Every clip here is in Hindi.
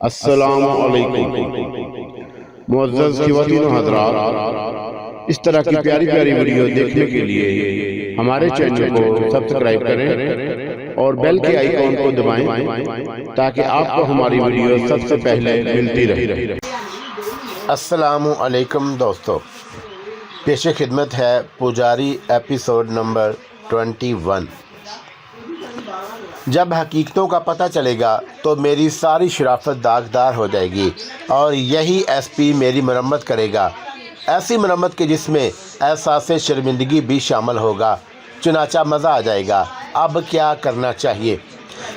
अस्सलामु अलैकुम मुअज़्ज़ज़ ख़वातीन व हज़रात, इस तरह की प्यारी प्यारी वीडियो देखने के लिए हमारे चैनल को सब्सक्राइब करें और बेल के आइकॉन को दबाएं ताकि आपको हमारी वीडियो सबसे पहले मिलती रहे। अस्सलामु अलैकुम दोस्तों, पेश खिदमत है पुजारी एपिसोड नंबर 21। जब हकीकतों का पता चलेगा तो मेरी सारी शराफत दागदार हो जाएगी और यही एसपी मेरी मरम्मत करेगा, ऐसी मरम्मत के जिसमें एहसास शर्मिंदगी भी शामिल होगा। चुनाचा मज़ा आ जाएगा। अब क्या करना चाहिए?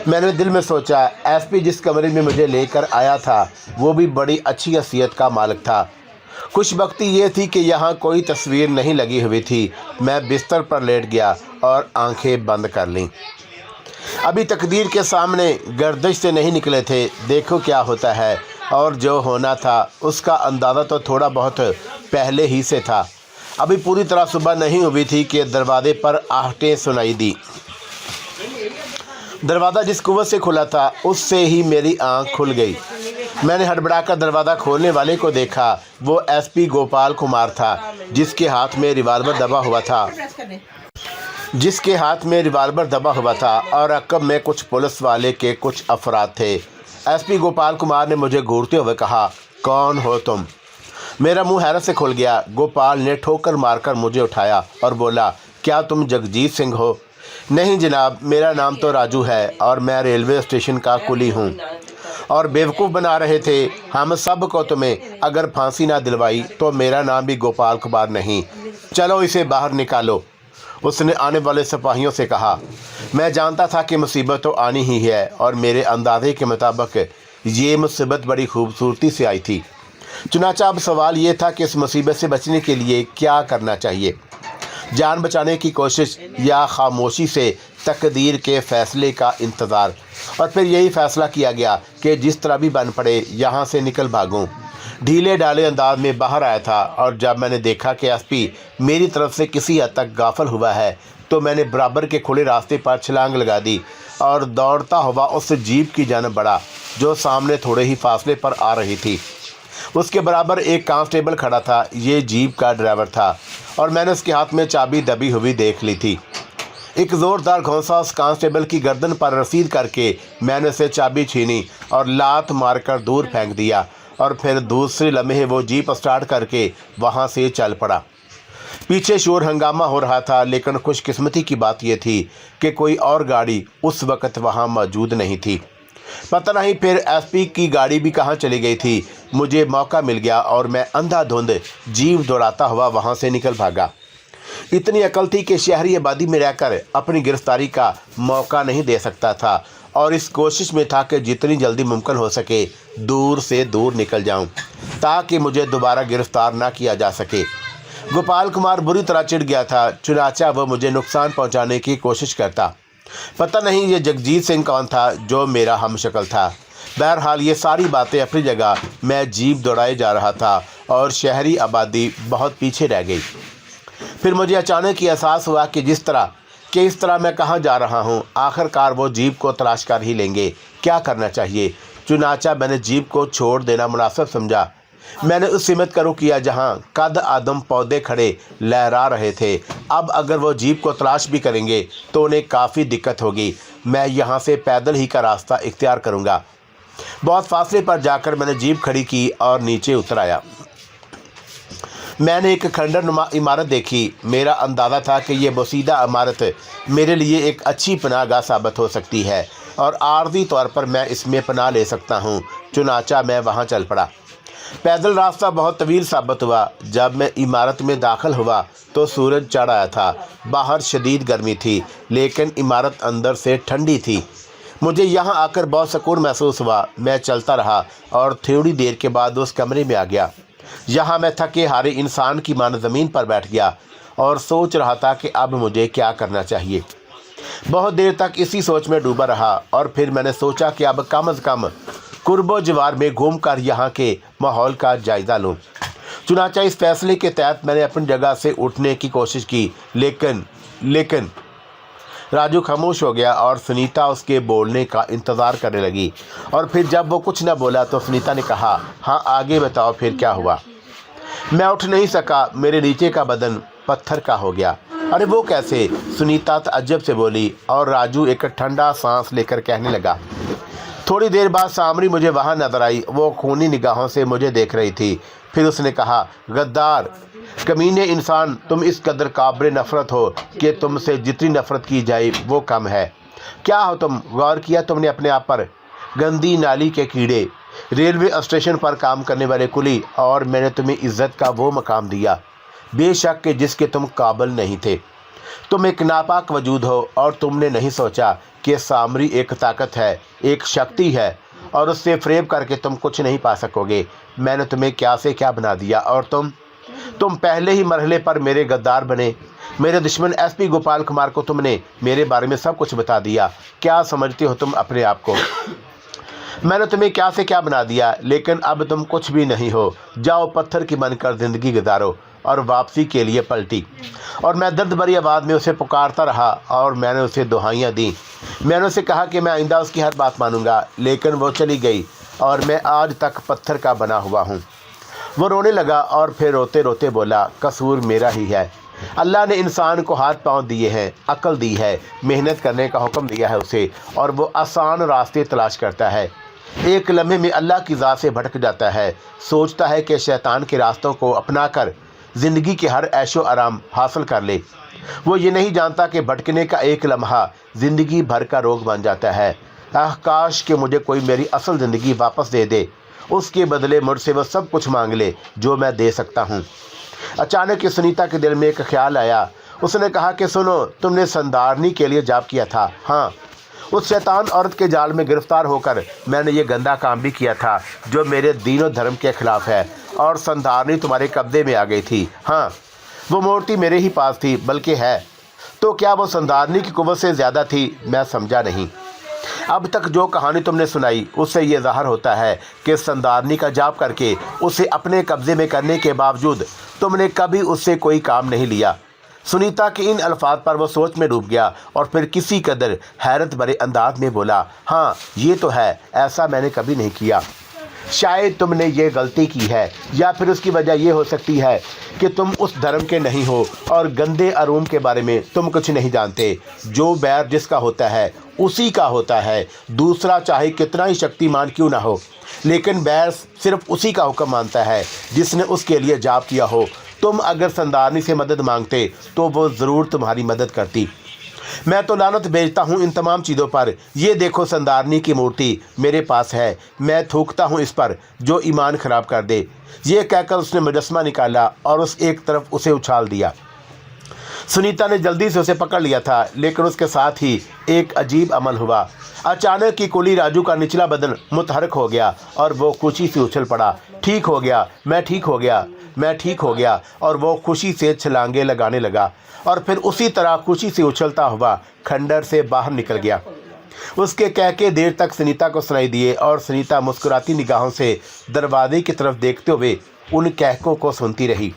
मैंने दिल में सोचा, एसपी जिस कमरे में मुझे लेकर आया था वो भी बड़ी अच्छी हैसियत का मालिक था। खुशबख्ती ये थी कि यहाँ कोई तस्वीर नहीं लगी हुई थी। मैं बिस्तर पर लेट गया और आंखें बंद कर लीं। अभी तकदीर के सामने गर्दिश से नहीं निकले थे, देखो क्या होता है। और जो होना था उसका अंदाज़ा तो थोड़ा बहुत पहले ही से था। अभी पूरी तरह सुबह नहीं हुई थी कि दरवाजे पर आहटें सुनाई दी। दरवाज़ा जिस कुव्वत से खुला था उससे ही मेरी आंख खुल गई। मैंने हड़बड़ाकर दरवाज़ा खोलने वाले को देखा। वो एसपी गोपाल कुमार था, जिसके हाथ में रिवाल्वर दबा हुआ था और अकब में कुछ पुलिस वाले के कुछ अफराद थे। एसपी गोपाल कुमार ने मुझे घूरते हुए कहा, कौन हो तुम? मेरा मुंह हैरत से खुल गया। गोपाल ने ठोकर मारकर मुझे उठाया और बोला, क्या तुम जगजीत सिंह हो? नहीं जनाब, मेरा नाम तो राजू है और मैं रेलवे स्टेशन का कुली हूँ। और बेवकूफ़ बना रहे थे हम सब को। तुम्हें अगर फांसी ना दिलवाई तो मेरा नाम भी गोपाल कुमार नहीं। चलो इसे बाहर निकालो, उसने आने वाले सिपाहियों से कहा। मैं जानता था कि मुसीबत तो आनी ही है और मेरे अंदाजे के मुताबिक ये मुसीबत बड़ी खूबसूरती से आई थी। चुनाचा अब सवाल ये था कि इस मुसीबत से बचने के लिए क्या करना चाहिए, जान बचाने की कोशिश या खामोशी से तकदीर के फ़ैसले का इंतज़ार। और फिर यही फ़ैसला किया गया कि जिस तरह भी बन पड़े यहाँ से निकल भागूँ। ढीले डाले अंदाज में बाहर आया था और जब मैंने देखा कि एसपी मेरी तरफ से किसी हद तक गाफिल हुआ है तो मैंने बराबर के खुले रास्ते पर छलांग लगा दी और दौड़ता हुआ उस जीप की जानिब बढ़ा जो सामने थोड़े ही फासले पर आ रही थी। उसके बराबर एक कांस्टेबल खड़ा था। ये जीप का ड्राइवर था और मैंने उसके हाथ में चाबी दबी हुई देख ली थी। एक ज़ोरदार घोंसा उस कांस्टेबल की गर्दन पर रसीद करके मैंने उसे चाबी छीनी और लात मारकर दूर फेंक दिया और फिर दूसरे लम्हे वो जीप स्टार्ट करके वहाँ से चल पड़ा। पीछे शोर हंगामा हो रहा था, लेकिन खुशकिस्मती की बात यह थी कि कोई और गाड़ी उस वक़्त वहाँ मौजूद नहीं थी। पता नहीं फिर एसपी की गाड़ी भी कहाँ चली गई थी। मुझे मौका मिल गया और मैं अंधाधुंध जीप दौड़ाता हुआ वहाँ से निकल भागा। इतनी अकल थी कि शहरी आबादी में रहकर अपनी गिरफ्तारी का मौका नहीं दे सकता था और इस कोशिश में था कि जितनी जल्दी मुमकिन हो सके दूर से दूर निकल जाऊं ताकि मुझे दोबारा गिरफ्तार ना किया जा सके। गोपाल कुमार बुरी तरह चिढ़ गया था। चुनाचा वह मुझे नुकसान पहुंचाने की कोशिश करता। पता नहीं ये जगजीत सिंह कौन था जो मेरा हमशक्ल था। बहरहाल ये सारी बातें अपनी जगह। मैं जीप दौड़ाए जा रहा था और शहरी आबादी बहुत पीछे रह गई। फिर मुझे अचानक ही एहसास हुआ कि इस तरह मैं कहाँ जा रहा हूँ। आखिरकार वो जीप को तलाश कर ही लेंगे। क्या करना चाहिए? चुनाचा मैंने जीप को छोड़ देना मुनासिब समझा। मैंने उस सिमत का रुख किया जहाँ कद आदम पौधे खड़े लहरा रहे थे। अब अगर वो जीप को तलाश भी करेंगे तो उन्हें काफ़ी दिक्कत होगी। मैं यहाँ से पैदल ही का रास्ता इख्तियार करूँगा। बहुत फासले पर जाकर मैंने जीप खड़ी की और नीचे उतर आया। मैंने एक खंडरनुमा इमारत देखी। मेरा अंदाज़ा था कि यह बोसीदा इमारत मेरे लिए एक अच्छी पनाहगाह साबित हो सकती है और आर्जी तौर पर मैं इसमें पनाह ले सकता हूँ। चुनाचा मैं वहाँ चल पड़ा। पैदल रास्ता बहुत तवील साबित हुआ। जब मैं इमारत में दाखिल हुआ तो सूरज चढ़ आया था। बाहर शदीद गर्मी थी, लेकिन इमारत अंदर से ठंडी थी। मुझे यहाँ आकर बहुत सुकून महसूस हुआ। मैं चलता रहा और थोड़ी देर के बाद उस कमरे में आ गया। यहाँ मैं थके हारे इंसान की मानो ज़मीन पर बैठ गया और सोच रहा था कि अब मुझे क्या करना चाहिए। बहुत देर तक इसी सोच में डूबा रहा और फिर मैंने सोचा कि अब कम अज़ कम कुर्बो जवार में घूमकर यहाँ के माहौल का जायज़ा लूँ। चुनाचा इस फैसले के तहत मैंने अपनी जगह से उठने की कोशिश की, लेकिन राजू खामोश हो गया और सुनीता उसके बोलने का इंतज़ार करने लगी। और फिर जब वो कुछ न बोला तो सुनीता ने कहा, हाँ आगे बताओ फिर क्या हुआ। मैं उठ नहीं सका, मेरे नीचे का बदन पत्थर का हो गया। अरे वो कैसे? सुनीता ताज्जुब से बोली और राजू एक ठंडा सांस लेकर कहने लगा। थोड़ी देर बाद सामरी मुझे वहाँ नजर आई। वो खूनी निगाहों से मुझे देख रही थी। फिर उसने कहा, गद्दार, कमीने इंसान, तुम इस कदर काबिल नफ़रत हो कि तुमसे जितनी नफ़रत की जाए वो कम है। क्या हो तुम? गौर किया तुमने अपने आप पर? गंदी नाली के कीड़े, रेलवे स्टेशन पर काम करने वाले कुली, और मैंने तुम्हें इज्जत का वो मकाम दिया बेशक कि जिसके तुम काबिल नहीं थे। तुम एक नापाक वजूद हो और तुमने नहीं सोचा कि सामरी एक ताकत है, एक शक्ति है, और उससे फ्रेब करके तुम कुछ नहीं पा सकोगे। मैंने तुम्हें क्या से क्या बना दिया और तुम पहले ही मरहले पर मेरे गद्दार बने। मेरे दुश्मन एसपी गोपाल कुमार को तुमने मेरे बारे में सब कुछ बता दिया। क्या समझते हो तुम अपने आप को? मैंने तुम्हें क्या से क्या बना दिया, लेकिन अब तुम कुछ भी नहीं हो। जाओ पत्थर की बनकर ज़िंदगी गुजारो। और वापसी के लिए पलटी और मैं दर्द भरी आवाज़ में उसे पुकारता रहा और मैंने उसे दुहाइयाँ दी। मैंने उसे कहा कि मैं आइंदा उसकी हर बात मानूंगा, लेकिन वो चली गई और मैं आज तक पत्थर का बना हुआ हूँ। वो रोने लगा और फिर रोते रोते बोला, कसूर मेरा ही है। अल्लाह ने इंसान को हाथ पांव दिए हैं, अक्ल दी है, मेहनत करने का हुक्म दिया है उसे, और वो आसान रास्ते तलाश करता है। एक लम्हे में अल्लाह की ज़ात से भटक जाता है। सोचता है कि शैतान के रास्तों को अपना कर ज़िंदगी के हर ऐशो आराम हासिल कर ले। वो ये नहीं जानता कि भटकने का एक लम्हा ज़िंदगी भर का रोग बन जाता है। काश कि मुझे कोई मेरी असल ज़िंदगी वापस दे दे, उसके बदले मुझसे वो सब कुछ मांग ले जो मैं दे सकता हूँ। अचानक सुनीता के दिल में एक ख्याल आया। उसने कहा कि सुनो, तुमने संदारनी के लिए जॉब किया था। हाँ, उस शैतान औरत के जाल में गिरफ्तार होकर मैंने ये गंदा काम भी किया था जो मेरे दीन और धर्म के खिलाफ है, और संधारनी तुम्हारे कब्जे में आ गई थी। हाँ, वो मूर्ति मेरे ही पास थी, बल्कि है तो क्या वो संधारनी की कुव्वत से ज़्यादा थी? मैं समझा नहीं। अब तक जो कहानी तुमने सुनाई उससे ये ज़ाहिर होता है कि संधारनी का जाप करके उसे अपने कब्जे में करने के बावजूद तुमने कभी उससे कोई काम नहीं लिया। सुनीता के इन अल्फाज पर वो सोच में डूब गया और फिर किसी कदर हैरत भरे अंदाज में बोला, हाँ ये तो है, ऐसा मैंने कभी नहीं किया। शायद तुमने ये गलती की है, या फिर उसकी वजह ये हो सकती है कि तुम उस धर्म के नहीं हो और गंदे अरूम के बारे में तुम कुछ नहीं जानते। जो बैर जिसका होता है उसी का होता है। दूसरा चाहे कितना ही शक्तिमान क्यों ना हो, लेकिन बैर सिर्फ उसी का हुक्म मानता है जिसने उसके लिए जाप किया हो। तुम अगर संदारनी से मदद मांगते तो वो ज़रूर तुम्हारी मदद करती। मैं तो लानत भेजता हूँ इन तमाम चीज़ों पर। ये देखो, संदारनी की मूर्ति मेरे पास है, मैं थूकता हूँ इस पर जो ईमान ख़राब कर दे। ये कहकर उसने मुजस्मा निकाला और उस एक तरफ उसे उछाल दिया। सुनीता ने जल्दी से उसे पकड़ लिया था, लेकिन उसके साथ ही एक अजीब अमल हुआ। अचानक की कुली राजू का निचला बदन मुतहरक हो गया और वो खुशी से उछल पड़ा। ठीक हो गया, मैं ठीक हो गया, मैं ठीक हो गया। और वो खुशी से छलांगे लगाने लगा और फिर उसी तरह खुशी से उछलता हुआ खंडर से बाहर निकल गया। उसके कहके देर तक सुनीता को सुनाई दिए और सुनीता मुस्कुराती निगाहों से दरवाजे की तरफ देखते हुए उन कहकों को सुनती रही।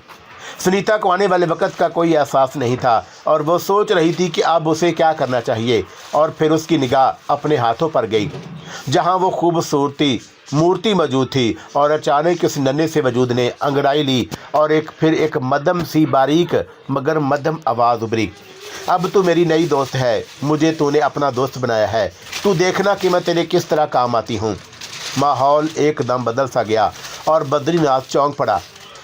सुनीता को आने वाले वक्त का कोई एहसास नहीं था और वो सोच रही थी कि अब उसे क्या करना चाहिए। और फिर उसकी निगाह अपने हाथों पर गई जहां वो खूबसूरती मूर्ति मौजूद थी, और अचानक उस नन्हे से वजूद ने अंगड़ाई ली और फिर एक मध्यम सी बारीक मगर मध्यम आवाज़ उभरी, अब तू मेरी नई दोस्त है, मुझे तूने अपना दोस्त बनाया है, तू देखना कि मैं तेरे किस तरह काम आती हूँ। माहौल एकदम बदल सा गया और बद्रीनाथ चौंक पड़ा।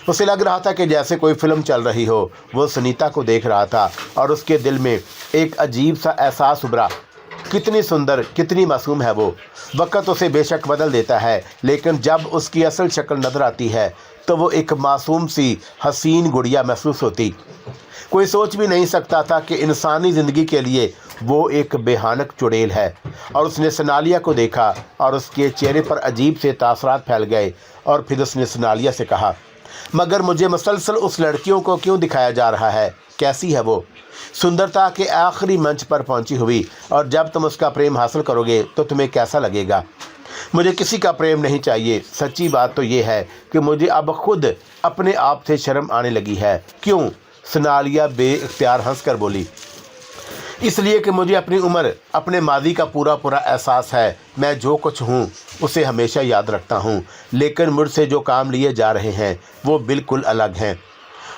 उसे लग रहा था कि जैसे कोई फिल्म चल रही हो। वो सुनीता को देख रहा था और उसके दिल में एक अजीब सा एहसास उभरा। कितनी सुंदर, कितनी मासूम है वो। वक्त उसे बेशक बदल देता है, लेकिन जब उसकी असल शक्ल नज़र आती है तो वो एक मासूम सी हसीन गुड़िया महसूस होती। कोई सोच भी नहीं सकता था कि इंसानी ज़िंदगी के लिए वो एक बेहानक चुड़ैल है। और उसने सनालिया को देखा और उसके चेहरे पर अजीब से तासरात फैल गए। और फिर उसने सनालिया से कहा, मगर मुझे मुसलसल उस लड़कियों को क्यों दिखाया जा रहा है? कैसी है वो? सुंदरता के आखिरी मंच पर पहुंची हुई, और जब तुम उसका प्रेम हासिल करोगे तो तुम्हें कैसा लगेगा? मुझे किसी का प्रेम नहीं चाहिए। सच्ची बात तो ये है कि मुझे अब खुद अपने आप से शर्म आने लगी है। क्यों? सनालिया बेइख्तियार हंसकर बोली। इसलिए कि मुझे अपनी उम्र, अपने मादी का पूरा पूरा एहसास है। मैं जो कुछ हूँ उसे हमेशा याद रखता हूँ, लेकिन मुझसे जो काम लिए जा रहे हैं वो बिल्कुल अलग हैं।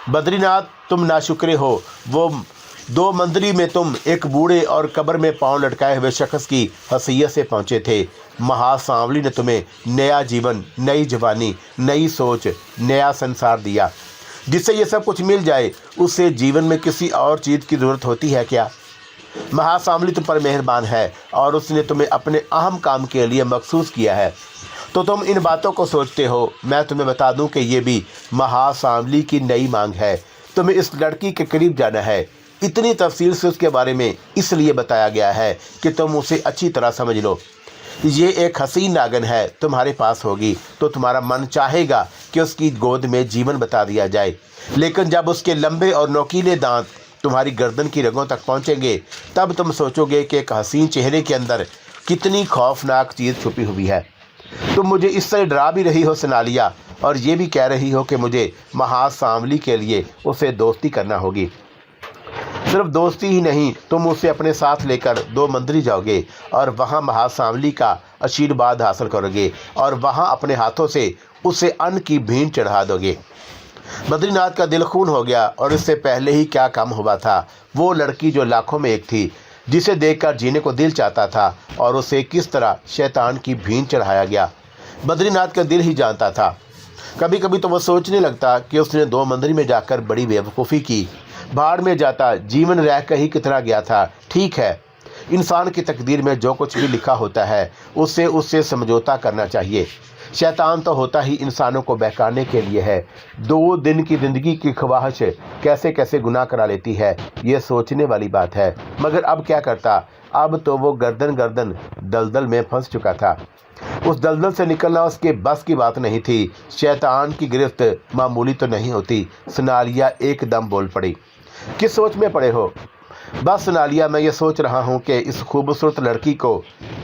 बद्रीनाथ, तुम नाशुक्रे हो। वो 2 मंदिरी में तुम एक बूढ़े और कब्र में पांव लटकाए हुए शख्स की हसीयत से पहुँचे थे। महासांवली ने तुम्हें नया जीवन, नई जवानी, नई सोच, नया संसार दिया। जिससे ये सब कुछ मिल जाए, उससे जीवन में किसी और चीज़ की ज़रूरत होती है क्या? महासांवली तुम पर मेहरबान है और उसने तुम्हें अपने अहम काम के लिए मखसूस किया है, तो तुम इन बातों को सोचते हो। मैं तुम्हें बता दूं कि ये भी महासांवली की नई मांग है। तुम्हें इस लड़की के करीब जाना है। इतनी तफसील से उसके बारे में इसलिए बताया गया है कि तुम उसे अच्छी तरह समझ लो। ये एक हसीन नागन है, तुम्हारे पास होगी तो तुम्हारा मन चाहेगा कि उसकी गोद में जीवन बता दिया जाए, लेकिन जब उसके लंबे और नोकीले दांत तुम्हारी गर्दन की रगों तक पहुंचेंगे, तब तुम सोचोगे कि एक हसीन चेहरे के अंदर कितनी खौफनाक चीज़ छुपी हुई है। तुम मुझे इससे डरा भी रही हो सनालिया, और ये भी कह रही हो कि मुझे महासांवली के लिए उससे दोस्ती करना होगी। सिर्फ दोस्ती ही नहीं, तुम उसे अपने साथ लेकर 2 मंदिर जाओगे और वहाँ महासांवली का आशीर्वाद हासिल करोगे और वहाँ अपने हाथों से उसे अन्न की भीड़ चढ़ा दोगे। बद्रीनाथ का दिल खून हो गया, और इससे पहले ही क्या काम हुआ था। वो लड़की जो लाखों में एक थी, जिसे देखकर जीने को दिल चाहता था, और उसे किस तरह शैतान की भीड़ चढ़ाया गया, बद्रीनाथ का दिल ही जानता था। कभी कभी तो वो सोचने लगता कि उसने 2 मंदिर में जाकर बड़ी बेवकूफ़ी की। भाड़ में जाता, जीवन रह कर ही कितना गया था। ठीक है, इंसान की तकदीर में जो कुछ भी लिखा होता है उससे समझौता करना चाहिए। शैतान तो होता ही इंसानों को बहकाने के लिए है। 2 दिन की ज़िंदगी की ख्वाहिश कैसे कैसे गुनाह करा लेती है, ये सोचने वाली बात है। मगर अब क्या करता? अब तो वो गर्दन दलदल में फंस चुका था। उस दलदल से निकलना उसके बस की बात नहीं थी। शैतान की गिरफ्त मामूली तो नहीं होती। सनालिया एकदम बोल पड़ी। किस सोच में पड़े हो? बस सनालिया, मैं ये सोच रहा हूँ कि इस खूबसूरत लड़की को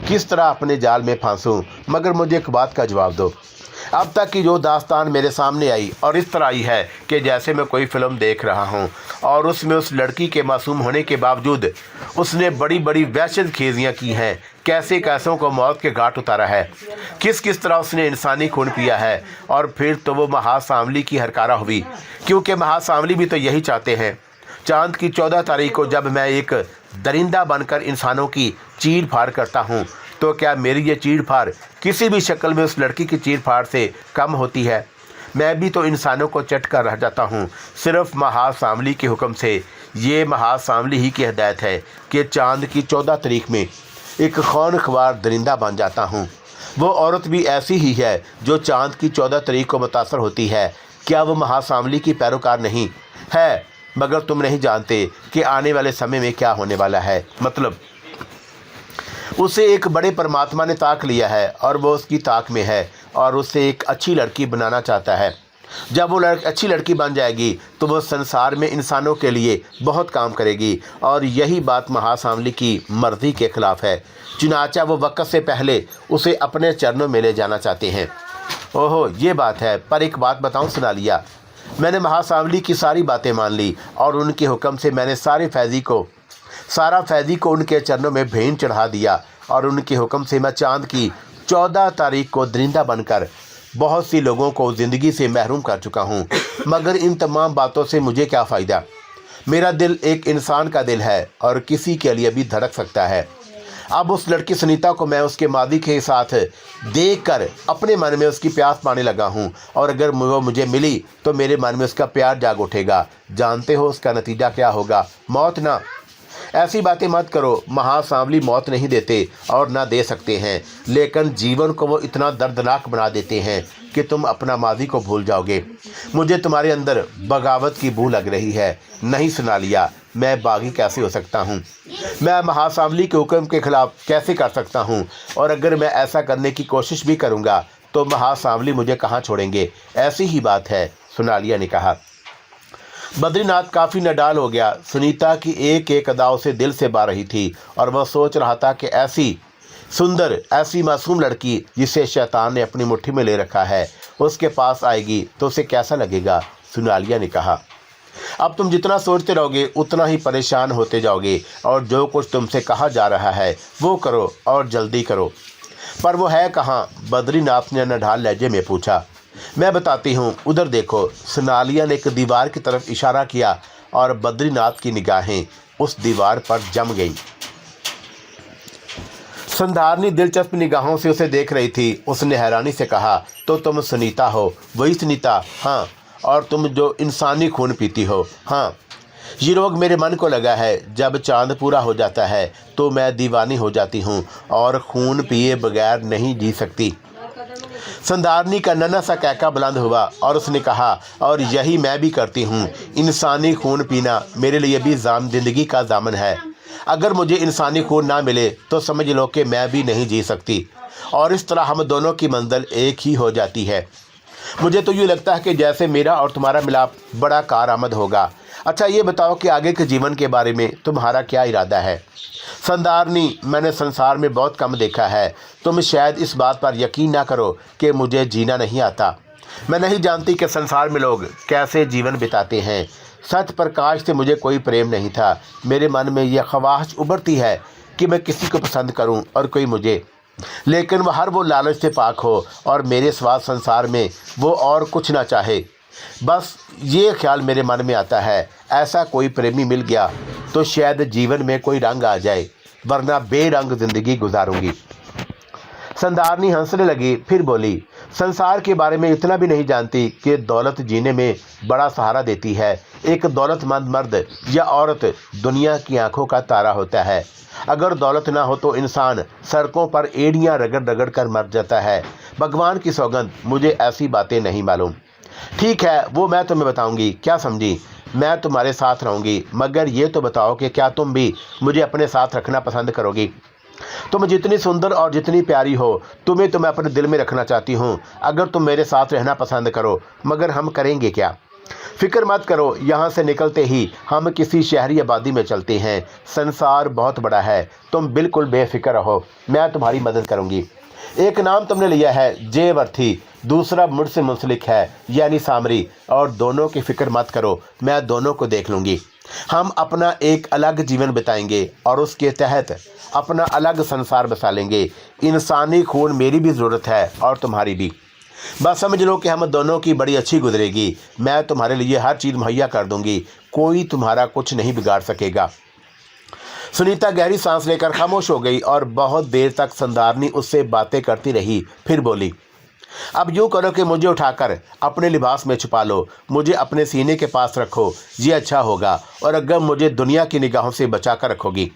किस तरह अपने जाल में फांसूं। मगर मुझे एक बात का जवाब दो। अब तक की जो दास्तान मेरे सामने आई और इस तरह आई है कि जैसे मैं कोई फिल्म देख रहा हूँ, और उसमें उस लड़की के मासूम होने के बावजूद उसने बड़ी बड़ी वहशतखेज़ियाँ की हैं। कैसे कैसों को मौत के घाट उतारा है, किस किस तरह उसने इंसानी खून पिया है। और फिर तो वो महासांवली की हरकारा हुई, क्योंकि महासांवली भी तो यही चाहते हैं। चांद की 14 तारीख को जब मैं एक दरिंदा बनकर इंसानों की चीर फाड़ करता हूँ, तो क्या मेरी ये चीर फाड़ किसी भी शक्ल में उस लड़की की चीर फाड़ से कम होती है? मैं भी तो इंसानों को चट कर रह जाता हूँ, सिर्फ महासांवली के हुक्म से। ये महासांवली ही की हिदायत है कि चांद की 14 तारीख में एक खौनख्वार दरिंदा बन जाता हूँ। वो औरत भी ऐसी ही है जो चांद की 14 तारीख को मुतासर होती है। क्या वो महासांवली की पैरोकार नहीं है? मगर तुम नहीं जानते कि आने वाले समय में क्या होने वाला है। मतलब उसे एक बड़े परमात्मा ने ताक लिया है, और वो उसकी ताक में है, और उसे एक अच्छी लड़की बनाना चाहता है। जब वो अच्छी लड़की बन जाएगी तो वो संसार में इंसानों के लिए बहुत काम करेगी, और यही बात महासांवली की मर्जी के ख़िलाफ़ है। चुनाचा वो वक्त से पहले उसे अपने चरणों में ले जाना चाहते हैं। ओहो, ये बात है। पर एक बात बताऊं सनालिया, मैंने महासांवली की सारी बातें मान ली, और उनके हुक्म से मैंने सारा फैज़ी को उनके चरणों में भेंट चढ़ा दिया, और उनके हुक्म से मैं चांद की 14 तारीख को दरिंदा बनकर बहुत सी लोगों को ज़िंदगी से महरूम कर चुका हूँ। मगर इन तमाम बातों से मुझे क्या फ़ायदा? मेरा दिल एक इंसान का दिल है, और किसी के लिए भी धड़क सकता है। अब उस लड़की सुनीता को मैं उसके मादी के साथ देखकर अपने मन में उसकी प्यास पाने लगा हूँ, और अगर वो मुझे मिली तो मेरे मन में उसका प्यार जाग उठेगा। जानते हो उसका नतीजा क्या होगा? मौत ना। ऐसी बातें मत करो। महासांवली मौत नहीं देते और ना दे सकते हैं, लेकिन जीवन को वो इतना दर्दनाक बना देते हैं कि तुम अपना माजी को भूल जाओगे। मुझे तुम्हारे अंदर बगावत की बू लग रही है। नहीं सनालिया, मैं बागी कैसे हो सकता हूँ? मैं महासांवली के हुक्म के ख़िलाफ़ कैसे कर सकता हूँ? और अगर मैं ऐसा करने की कोशिश भी करूँगा तो महासांवली मुझे कहाँ छोड़ेंगे? ऐसी ही बात है, सनालिया ने कहा। बद्रीनाथ काफ़ी नडाल हो गया। सुनीता की एक एक अदा उसे दिल से बा रही थी, और वह सोच रहा था कि ऐसी सुंदर, ऐसी मासूम लड़की जिसे शैतान ने अपनी मुट्ठी में ले रखा है, उसके पास आएगी तो उसे कैसा लगेगा? सनालिया ने कहा। अब तुम जितना सोचते रहोगे उतना ही परेशान होते जाओगे, और जो कुछ तुमसे कहा जा रहा है वो करो और जल्दी करो। पर वो है कहाँ? बद्रीनाथ ने नढाल लहजे में पूछा। मैं बताती हूँ, उधर देखो। सोनालिया ने एक दीवार की तरफ इशारा किया और बद्रीनाथ की निगाहें उस दीवार पर जम गईं। संधारनी दिलचस्प निगाहों से उसे देख रही थी। उसने हैरानी से कहा, तो तुम सुनीता हो? वही सुनीता? हाँ। और तुम जो इंसानी खून पीती हो? हाँ। ये रोग मेरे मन को लगा है। जब चांद पूरा हो जाता है तो मैं दीवानी हो जाती हूँ और खून पिए बगैर नहीं जी सकती। संधारनी का नन्हा सा कहका बुलंद हुआ और उसने कहा, और यही मैं भी करती हूँ। इंसानी खून पीना मेरे लिए भी जिंदगी का दामन है। अगर मुझे इंसानी खून ना मिले तो समझ लो कि मैं भी नहीं जी सकती, और इस तरह हम दोनों की मंजिल एक ही हो जाती है। मुझे तो यूँ लगता है कि जैसे मेरा और तुम्हारा मिलाप बड़ा कारआमद होगा। अच्छा ये बताओ कि आगे के जीवन के बारे में तुम्हारा क्या इरादा है? संधारनी, मैंने संसार में बहुत कम देखा है। तुम शायद इस बात पर यकीन ना करो कि मुझे जीना नहीं आता। मैं नहीं जानती कि संसार में लोग कैसे जीवन बिताते हैं। सच प्रकाश से मुझे कोई प्रेम नहीं था। मेरे मन में यह ख्वाहिश उभरती है कि मैं किसी को पसंद करूं और कोई मुझे, लेकिन वह हर वो लालच से पाक हो और मेरे स्वाद संसार में वो और कुछ ना चाहे। बस ये ख्याल मेरे मन में आता है, ऐसा कोई प्रेमी मिल गया तो शायद जीवन में कोई रंग आ जाए, वरना बेरंग जिंदगी गुजारूंगी। संधारनी हंसने लगी, फिर बोली, संसार के बारे में इतना भी नहीं जानती कि दौलत जीने में बड़ा सहारा देती है। एक दौलतमंद मर्द या औरत दुनिया की आंखों का तारा होता है। अगर दौलत ना हो तो इंसान सड़कों पर एड़ियां रगड़ रगड़ कर मर जाता है। भगवान की सौगंध, मुझे ऐसी बातें नहीं मालूम। ठीक है, वो मैं तुम्हें बताऊंगी, क्या समझी? मैं तुम्हारे साथ रहूंगी, मगर ये तो बताओ कि क्या तुम भी मुझे अपने साथ रखना पसंद करोगी? तुम जितनी सुंदर और जितनी प्यारी हो, तुम्हें तो मैं अपने दिल में रखना चाहती हूँ। अगर तुम मेरे साथ रहना पसंद करो, मगर हम करेंगे क्या? फिक्र मत करो, यहाँ से निकलते ही हम किसी शहरी आबादी में चलते हैं। संसार बहुत बड़ा है, तुम बिल्कुल बेफिक्र रहो, मैं तुम्हारी मदद करूँगी। एक नाम तुमने लिया है जयवर्थी, दूसरा मुझसे मुंसलिक है यानी सामरी, और दोनों की फिक्र मत करो, मैं दोनों को देख लूँगी। हम अपना एक अलग जीवन बिताएंगे और उसके तहत अपना अलग संसार बसा लेंगे। इंसानी खून मेरी भी ज़रूरत है और तुम्हारी भी। बस समझ लो कि हम दोनों की बड़ी अच्छी गुजरेगी। मैं तुम्हारे लिए हर चीज़ मुहैया कर दूंगी, कोई तुम्हारा कुछ नहीं बिगाड़ सकेगा। सुनीता गहरी सांस लेकर खामोश हो गई और बहुत देर तक संधारनी उससे बातें करती रही। फिर बोली, अब यूँ करो कि मुझे उठाकर अपने लिबास में छुपा लो, मुझे अपने सीने के पास रखो, ये अच्छा होगा, और अगर मुझे दुनिया की निगाहों से बचा कर रखोगी।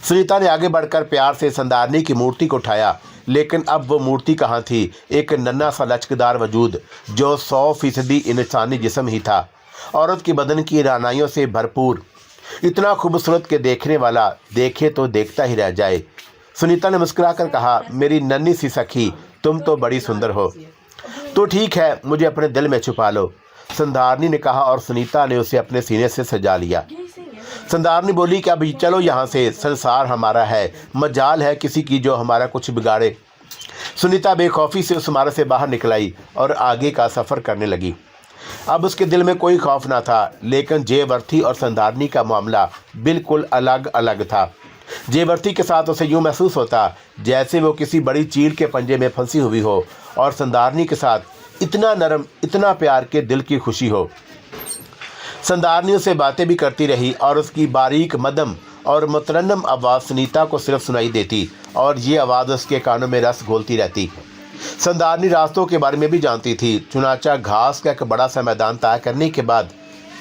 सुनीता ने आगे बढ़कर प्यार से संधारनी की मूर्ति को उठाया, लेकिन अब वो मूर्ति कहाँ थी? एक नन्हा सा लचकदार वजूद जो 100% इंसानी जिस्म ही था, औरत की बदन की रानाइयों से भरपूर, इतना खूबसूरत कि देखने वाला देखे तो देखता ही रह जाए। सुनीता ने मुस्कुराकर कहा, मेरी नन्ही सी सखी, तुम तो बड़ी सुंदर हो। तो ठीक है, मुझे अपने दिल में छुपा लो, संधारनी ने कहा, और सुनीता ने उसे अपने सीने से सजा लिया। संधारनी बोली कि अभी चलो यहाँ से, संसार हमारा है, मजाल है किसी की जो हमारा कुछ बिगाड़े। सुनीता बेखौफी से उस इमारत से बाहर निकल आई और आगे का सफ़र करने लगी। अब उसके दिल में कोई खौफ ना था, लेकिन जयवर्थी और संधारनी का मामला बिल्कुल अलग अलग था। जयवर्थी के साथ उसे यूँ महसूस होता जैसे वो किसी बड़ी चील के पंजे में फंसी हुई हो, और संधारनी के साथ इतना नरम, इतना प्यार के दिल की खुशी हो। संधारनी उससे बातें भी करती रही और उसकी बारीक मदम और मुतरन्नम आवाज़ सुनीता को सिर्फ सुनाई देती, और ये आवाज़ उसके कानों में रस घोलती रहती। संधारनी रास्तों के बारे में भी जानती थी। चुनाचा घास का एक बड़ा सा मैदान तय करने के बाद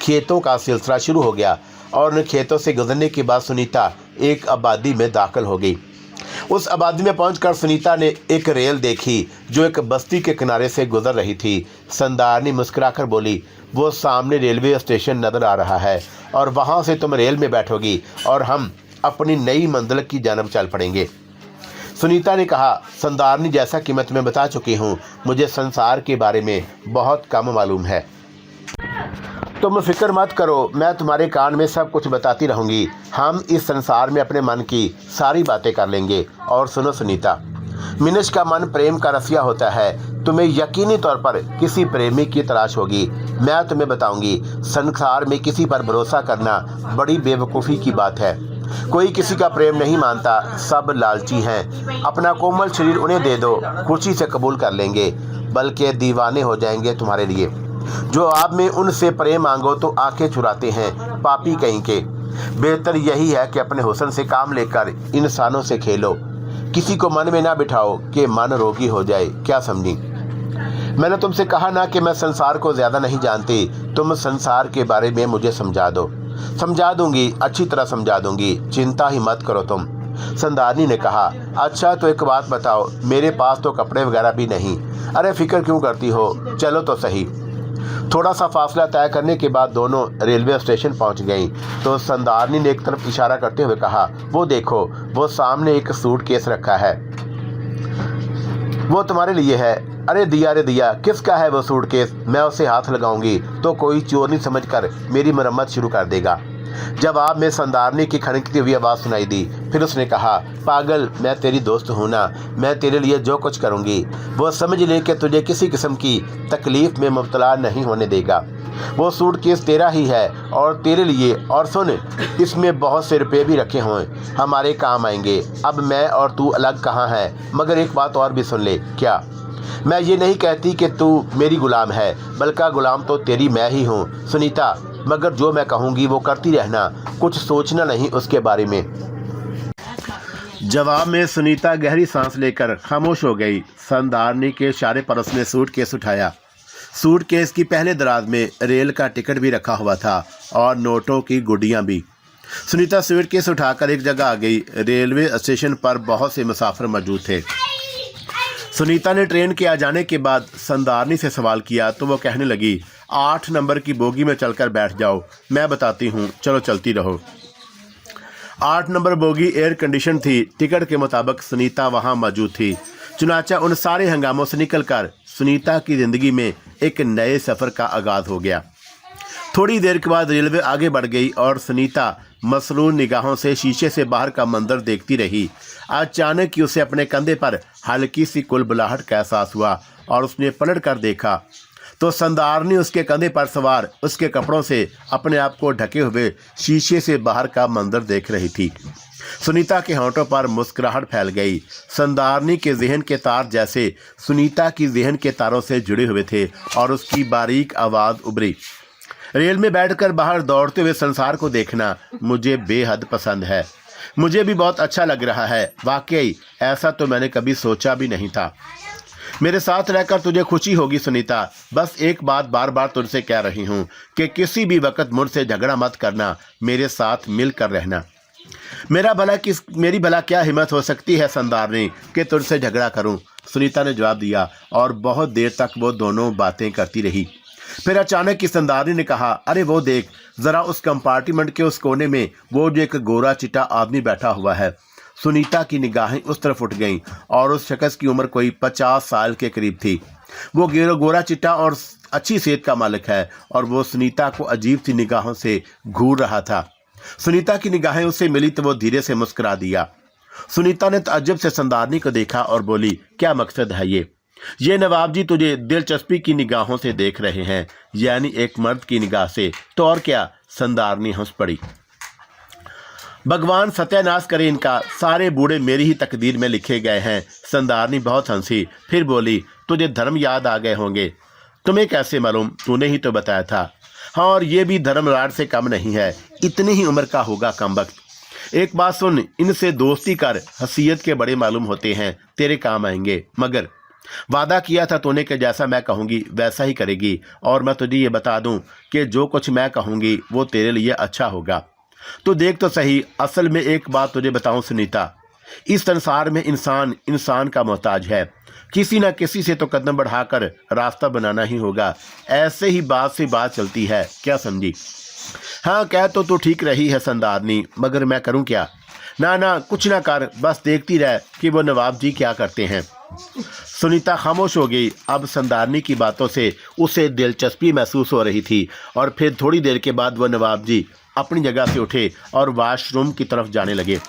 खेतों का सिलसिला शुरू हो गया, और उन खेतों से गुजरने के बाद सुनीता एक आबादी में दाखिल हो गई। उस आबादी में पहुंचकर सुनीता ने एक रेल देखी जो एक बस्ती के किनारे से गुजर रही थी। संधारनी मुस्कुराकर बोली, वो सामने रेलवे स्टेशन नज़र आ रहा है, और वहां से तुम रेल में बैठोगी और हम अपनी नई मंजिल की जानब चल पड़ेंगे। सुनीता ने कहा, संधारनी, जैसा कि मैं तुम्हें बता चुकी हूँ, मुझे संसार के बारे में बहुत कम मालूम है। तुम फिक्र मत करो, मैं तुम्हारे कान में सब कुछ बताती रहूँगी। हम इस संसार में अपने मन की सारी बातें कर लेंगे। और सुनो सुनीता, मिनज का मन प्रेम का रसिया होता है। तुम्हें यकीनी तौर पर किसी प्रेमी की तलाश होगी। मैं तुम्हें बताऊंगी, संसार में किसी पर भरोसा करना बड़ी बेवकूफ़ी की बात है। कोई किसी का प्रेम नहीं मानता, सब लालची हैं। अपना कोमल शरीर उन्हें दे दो, खुशी से कबूल कर लेंगे, बल्कि दीवाने हो जाएंगे तुम्हारे लिए। जो आप में उनसे प्रेम मांगो तो आंखें चुराते हैं, पापी कहीं के। बेहतर यही है कि अपने हुस्न से काम लेकर इंसानों से खेलो। किसी को मन में ना बिठाओ कि मन रोगी हो जाए। क्या समझी? मैंने तुमसे कहा ना कि मैं संसार को ज़्यादा नहीं जानती। तुम संसार के बारे में मुझे समझा दो। समझा दूंगी, अच्छी तरह समझा दूंगी, चिंता ही मत करो तुम। संदारनी ने कहा, अच्छा तो एक बात बताओ, मेरे पास तो कपड़े वगैरह भी नहीं। अरे फिक्र क्यों करती हो, चलो तो सही। थोड़ा सा फासला तय करने के बाद दोनों रेलवे स्टेशन पहुंच गईं। तो संदारनी ने एक तरफ इशारा करते हुए कहा, वो देखो, वो सामने एक सूटकेस रखा है, वो तुम्हारे लिए है। अरे दिया रे दिया, किसका है वो सूटकेस? मैं उसे हाथ लगाऊंगी तो कोई चोरी समझकर मेरी मरम्मत शुरू कर देगा। जवाब में संदारनी की खनकती हुई आवाज़ सुनाई दी। फिर उसने कहा, पागल, मैं तेरी दोस्त हूँ ना, मैं तेरे लिए जो कुछ करूँगी वो समझ ले कि तुझे किसी किस्म की तकलीफ़ में मुब्तला नहीं होने देगा। वो सूटकेस तेरा ही है और तेरे लिए। और सुन, इसमें बहुत से रुपये भी रखे हुए, हमारे काम आएंगे। अब मैं और तू अलग कहाँ हैं, मगर एक बात और भी सुन ले। क्या? मैं ये नहीं कहती कि तू मेरी गुलाम है, बल्कि गुलाम तो तेरी मैं ही हूँ सुनीता। मगर जो मैं कहूँगी वो करती रहना, कुछ सोचना नहीं उसके बारे में। जवाब में सुनीता गहरी सांस लेकर खामोश हो गई। संदारनी के इशारे पर उसने सूटकेस उठाया। सूटकेस की पहले दराज में रेल का टिकट भी रखा हुआ था और नोटों की गुड्डियाँ भी। सुनीता सूटकेस उठाकर एक जगह आ गई। रेलवे स्टेशन पर बहुत से मुसाफिर मौजूद थे। सुनीता ने ट्रेन के आ जाने के बाद संदारनी से सवाल किया तो वो कहने लगी, 8 नंबर की बोगी में चलकर बैठ जाओ, मैं बताती हूँ, चलो चलती रहो। 8 नंबर बोगी एयर कंडीशन थी। टिकट के मुताबिक सुनीता वहाँ मौजूद थी। चुनाचा उन सारे हंगामों से निकलकर सुनीता की ज़िंदगी में एक नए सफ़र का आगाज़ हो गया। थोड़ी देर के बाद रेलवे आगे बढ़ गई और सुनीता मसरूर निगाहों से शीशे से बाहर का मंजर देखती रही। अचानक ही उसे अपने कंधे पर हल्की सी कुलबुलाहट का एहसास हुआ और उसने पलट कर देखा तो संदारनी उसके कंधे पर सवार उसके कपड़ों से अपने आप को ढके हुए शीशे से बाहर का मंजर देख रही थी। सुनीता के होंठों पर मुस्कुराहट फैल गई। संदारनी के जहन के तार जैसे सुनीता की जहन के तारों से जुड़े हुए थे और उसकी बारीक आवाज़ उभरी, रेल में बैठकर बाहर दौड़ते हुए संसार को देखना मुझे बेहद पसंद है। मुझे भी बहुत अच्छा लग रहा है। वाकई ऐसा तो मैंने कभी सोचा भी नहीं था। मेरे साथ रहकर तुझे खुशी होगी सुनीता। बस एक बात बार बार तुझसे कह रही हूँ कि किसी भी वक्त मुझसे झगड़ा मत करना, मेरे साथ मिलकर रहना। मेरी भला क्या हिम्मत हो सकती है संदारनी कि तुझसे झगड़ा करूँ? सुनीता ने जवाब दिया और बहुत देर तक वो दोनों बातें करती रही। फिर अचानक की संदारनी ने कहा, अरे वो देख जरा, उस कंपार्टमेंट के उस कोने में वो जो एक गोरा चिट्टा आदमी बैठा हुआ है। सुनीता की निगाहें उस तरफ उठ गईं और उस शख्स की उम्र कोई 50 साल के करीब थी। वो गोरा चिट्टा और अच्छी सेहत का मालिक है और वो सुनीता को अजीब सी निगाहों से घूर रहा था। सुनीता की निगाहें उससे मिली तो वो धीरे से मुस्कुरा दिया। सुनीता ने ताज्जुब से संदारनी को देखा और बोली, क्या मकसद है ये नवाब जी तुझे दिलचस्पी की निगाहों से देख रहे हैं, यानी एक मर्द की निगाह से? तो और क्या? संदारनी हंस पड़ी। भगवान सत्यानाश करे इनका, सारे बूढ़े मेरी ही तकदीर में लिखे गए हैं। संदारनी बहुत हंसी, फिर बोली, तुझे धर्म याद आ गए होंगे। तुम्हें कैसे मालूम? तूने ही तो बताया था। हाँ, और ये भी धर्मराज से कम नहीं है, इतनी ही उम्र का होगा कमबख्त। एक बात सुन, इनसे दोस्ती कर, हसीयत के बड़े मालूम होते हैं, तेरे काम आएंगे। मगर वादा किया था तूने कि जैसा मैं कहूँगी वैसा ही करेगी। और मैं तुझे ये बता दूं कि जो कुछ मैं कहूँगी वो तेरे लिए अच्छा होगा। तो देख तो सही, असल में एक बात तुझे बताऊं सुनीता, इस संसार में इंसान का मोहताज है। किसी न किसी से तो कदम बढ़ाकर रास्ता बनाना ही होगा। ऐसे ही बात से बात चलती है, क्या समझी? हाँ, कह तो तू ठीक रही है संदारनी, मगर मैं करूँ क्या? ना कुछ ना कर, बस देखती रह कि वो नवाब जी क्या करते हैं। सुनीता खामोश हो गई। अब संदारनी की बातों से उसे दिलचस्पी महसूस हो रही थी और फिर थोड़ी देर के बाद वो नवाब जी अपनी जगह से उठे और वॉशरूम की तरफ जाने लगे।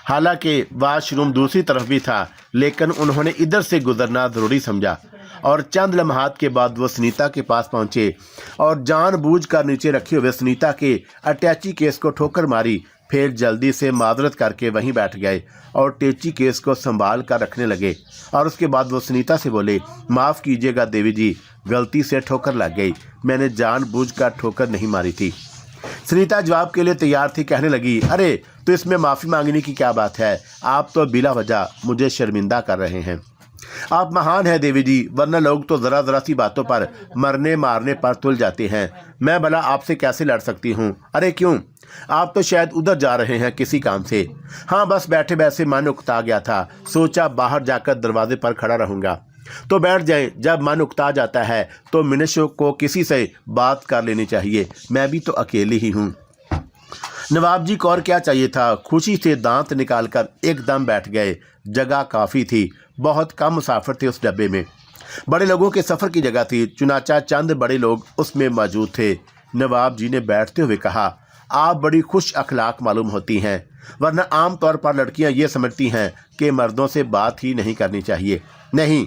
हालांकि वाशरूम दूसरी तरफ भी था, लेकिन उन्होंने इधर से गुजरना जरूरी समझा और चंद लम्हात के बाद वो सुनीता के पास पहुंचे और जानबूझकर नीचे रखे हुए सुनीता के अटैची केस को ठोकर मारी। फिर जल्दी से माजरत करके वहीं बैठ गए और अटैची केस को संभाल कर रखने लगे। और उसके बाद वो सुनीता से बोले, माफ़ कीजिएगा देवी जी, गलती से ठोकर लग गई, मैंने जानबूझकर ठोकर नहीं मारी थी। सुनीता जवाब के लिए तैयार थी, कहने लगी, अरे तो इसमें माफ़ी मांगने की क्या बात है, आप तो बिला वजह मुझे शर्मिंदा कर रहे हैं। आप महान हैं देवी जी, वरना लोग तो ज़रा ज़रा सी बातों पर मरने मारने पर तुल जाते हैं। मैं भला आपसे कैसे लड़ सकती हूँ? अरे क्यों, आप तो शायद उधर जा रहे हैं किसी काम से। हाँ, बस बैठे बैठे मन उकता गया था, सोचा बाहर जाकर दरवाजे पर खड़ा रहूँगा। तो बैठ जाएं, जब मन उकता जाता है तो मनुष्य को किसी से बात कर लेनी चाहिए, मैं भी तो अकेली ही हूँ। नवाब जी को और क्या चाहिए था, खुशी से दांत निकालकर एकदम बैठ गए। जगह काफ़ी थी, बहुत कम मुसाफिर थे उस डब्बे में। बड़े लोगों के सफ़र की जगह थी, चुनाचा चंद बड़े लोग उसमें मौजूद थे। नवाब जी ने बैठते हुए कहा, आप बड़ी खुश अखलाक मालूम होती हैं, वरना आम तौर पर लड़कियां ये समझती हैं कि मर्दों से बात ही नहीं करनी चाहिए। नहीं,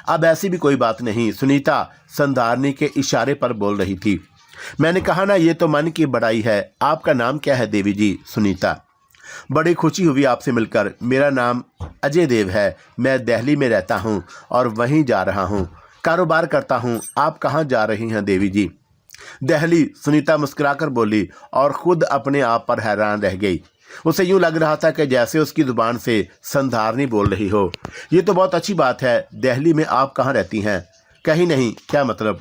अब ऐसी भी कोई बात नहीं, सुनीता संधारनी के इशारे पर बोल रही थी। मैंने कहा ना, ये तो मन की बड़ाई है। आपका नाम क्या है देवी जी? सुनीता। बड़ी खुशी हुई आपसे मिलकर। मेरा नाम अजय देव है, मैं दिल्ली में रहता हूँ और वहीं जा रहा हूँ, कारोबार करता हूँ। आप कहाँ जा रही हैं देवी जी? दिल्ली, सुनीता मुस्कुराकर बोली और खुद अपने आप पर हैरान रह गई। उसे यूं लग रहा था कि जैसे उसकी जुबान से संधारनी बोल रही हो। ये तो बहुत अच्छी बात है। दिल्ली में आप कहाँ रहती हैं? कहीं नहीं। क्या मतलब?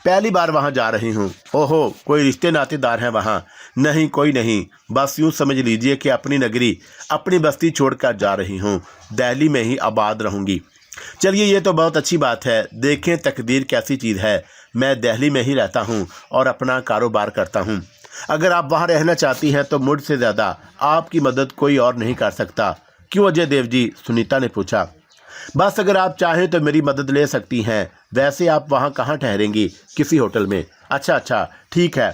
पहली बार वहाँ जा रही हूँ। ओहो, कोई रिश्ते नातेदार हैं वहाँ? नहीं, कोई नहीं, बस यूँ समझ लीजिए कि अपनी नगरी, अपनी बस्ती छोड़कर जा रही हूँ। दिल्ली में ही आबाद रहूँगी। चलिए, ये तो बहुत अच्छी बात है। देखें तकदीर कैसी चीज़ है। मैं दिल्ली में ही रहता हूँ और अपना कारोबार करता हूँ। अगर आप वहाँ रहना चाहती हैं तो मुझसे ज़्यादा आपकी मदद कोई और नहीं कर सकता। क्यों अजय देव जी? सुनीता ने पूछा। बस अगर आप चाहें तो मेरी मदद ले सकती हैं। वैसे आप वहाँ कहाँ ठहरेंगी? किसी होटल में। अच्छा, ठीक है,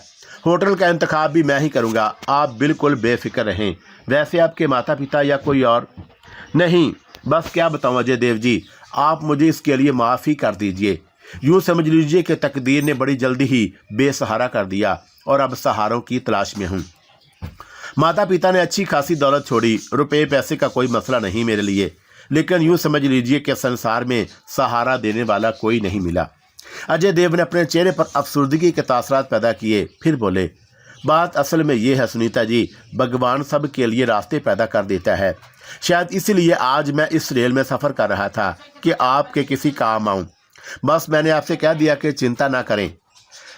होटल का इंतखाब भी मैं ही करूँगा, आप बिल्कुल बेफिक्र रहें। वैसे आपके माता पिता या कोई और? नहीं, बस क्या बताऊँ अजय देव जी, आप मुझे इसके लिए माफ़ ही कर दीजिए। यूँ समझ लीजिए कि तकदीर ने बड़ी जल्दी ही बेसहारा कर दिया और अब सहारों की तलाश में हूँ। माता पिता ने अच्छी खासी दौलत छोड़ी, रुपये पैसे का कोई मसला नहीं मेरे लिए, लेकिन यूँ समझ लीजिए कि संसार में सहारा देने वाला कोई नहीं मिला। अजय देव ने अपने चेहरे पर अफसुर्दगी के तासरात पैदा किए। फिर बोले, बात असल में ये है सुनीता जी, भगवान सब के लिए रास्ते पैदा कर देता है। शायद इसलिए आज मैं इस रेल में सफ़र कर रहा था कि आपके किसी काम आऊँ। बस मैंने आपसे कह दिया कि चिंता ना करें।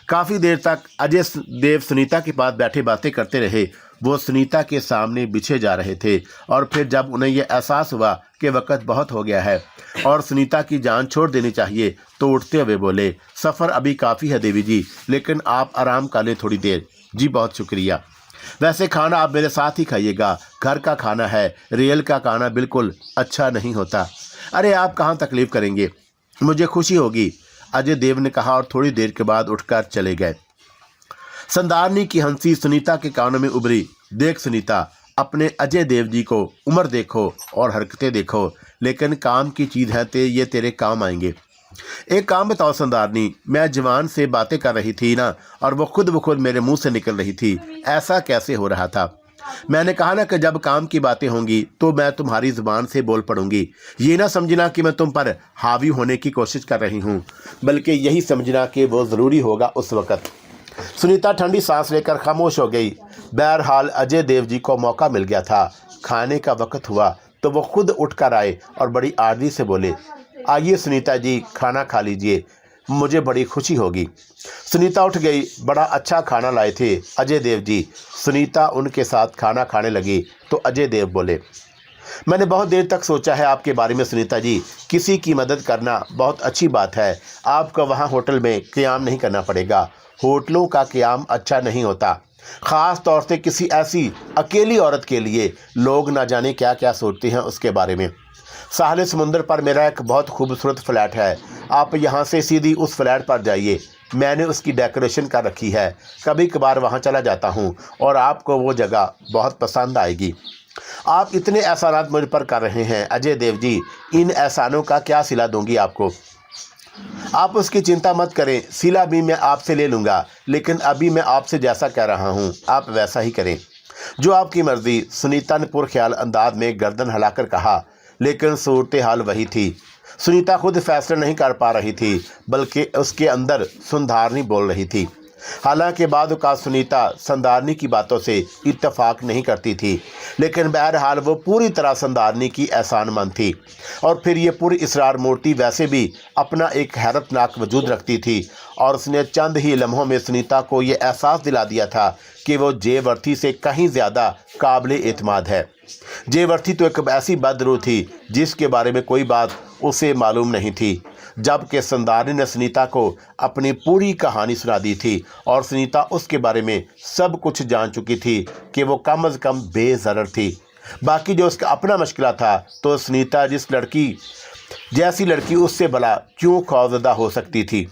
काफ़ी देर तक अजय देव सुनीता के पास बैठे बातें करते रहे। वो सुनीता के सामने बिछे जा रहे थे और फिर जब उन्हें यह एहसास हुआ कि वक्त बहुत हो गया है और सुनीता की जान छोड़ देनी चाहिए तो उठते हुए बोले, सफ़र अभी काफ़ी है देवी जी, लेकिन आप आराम कर लें थोड़ी देर। जी बहुत शुक्रिया। वैसे खाना आप मेरे साथ ही खाइएगा, घर का खाना है, रेल का खाना बिल्कुल अच्छा नहीं होता। अरे आप कहाँ तकलीफ़ करेंगे, मुझे खुशी होगी, अजय देव ने कहा और थोड़ी देर के बाद उठकर चले गए। संधारनी की हंसी सुनीता के कानों में उभरी। देख सुनीता, अपने अजय देव जी को उम्र देखो और हरकतें देखो, लेकिन काम की चीज़ है तो ये तेरे काम आएंगे। एक काम बताओ संधारनी, मैं जवान से बातें कर रही थी ना, और वो खुद ब खुद मेरे मुंह से निकल रही थी, ऐसा कैसे हो रहा था? मैंने कहा ना कि जब काम की बातें होंगी तो मैं तुम्हारी ज़ुबान से बोल पड़ूंगी। ये ना समझना कि मैं तुम पर हावी होने की कोशिश कर रही हूँ, बल्कि यही समझना कि वो ज़रूरी होगा उस वक़्त। सुनीता ठंडी सांस लेकर खामोश हो गई। बहरहाल अजय देव जी को मौका मिल गया था। खाने का वक्त हुआ तो वो खुद उठकर आए और बड़ी आदमी से बोले, आइए सुनीता जी, खाना खा लीजिए, मुझे बड़ी खुशी होगी। सुनीता उठ गई। बड़ा अच्छा खाना लाए थे अजय देव जी। सुनीता उनके साथ खाना खाने लगी तो अजय देव बोले, मैंने बहुत देर तक सोचा है आपके बारे में सुनीता जी, किसी की मदद करना बहुत अच्छी बात है। आपको वहाँ होटल में क़याम नहीं करना पड़ेगा। होटलों का क़याम अच्छा नहीं होता, ख़ास तौर से किसी ऐसी अकेली औरत के लिए। लोग ना जाने क्या क्या सोचते हैं उसके बारे में। साहिल समुंदर पर मेरा एक बहुत खूबसूरत फ्लैट है, आप यहाँ से सीधी उस फ्लैट पर जाइए। मैंने उसकी डेकोरेशन कर रखी है, कभी कभार वहाँ चला जाता हूँ और आपको वो जगह बहुत पसंद आएगी। आप इतने एहसानात मुझ पर कर रहे हैं अजय देव जी, इन एहसानों का क्या सिला दूंगी आपको। आप उसकी चिंता मत करें, सिला भी मैं आपसे ले लूँगा, लेकिन अभी मैं आपसे जैसा कह रहा हूँ आप वैसा ही करें। जो आपकी मर्ज़ी, सुनीता ने पुरख्याल अंदाज में गर्दन हिलाकर कहा। लेकिन सूरत हाल वही थी। सुनीता खुद फैसला नहीं कर पा रही थी, बल्कि उसके अंदर संधारनी बोल रही थी। हालांकि बाद औक़ात सुनीता संधारनी की बातों से इत्तेफाक नहीं करती थी, लेकिन बहरहाल वो पूरी तरह संधारनी की एहसानमंद थी। और फिर ये पूरी इसरार मूर्ति वैसे भी अपना एक हैरतनाक वजूद रखती थी, और उसने चंद ही लम्हों में सुनीता को ये एहसास दिला दिया था कि वो जयवर्ती से कहीं ज़्यादा काबिल एतमाद है। जयवर्ती तो एक ऐसी बदरू थी जिसके बारे में कोई बात उसे मालूम नहीं थी, जबकि संधारनी ने सुनीता को अपनी पूरी कहानी सुना दी थी, और सुनीता उसके बारे में सब कुछ जान चुकी थी कि वो कम अज़ कम बेज़रर थी। बाकी जो उसका अपना मुश्किल था, तो सुनीता जैसी लड़की उससे भला क्यों खौफज़दा हो सकती थी।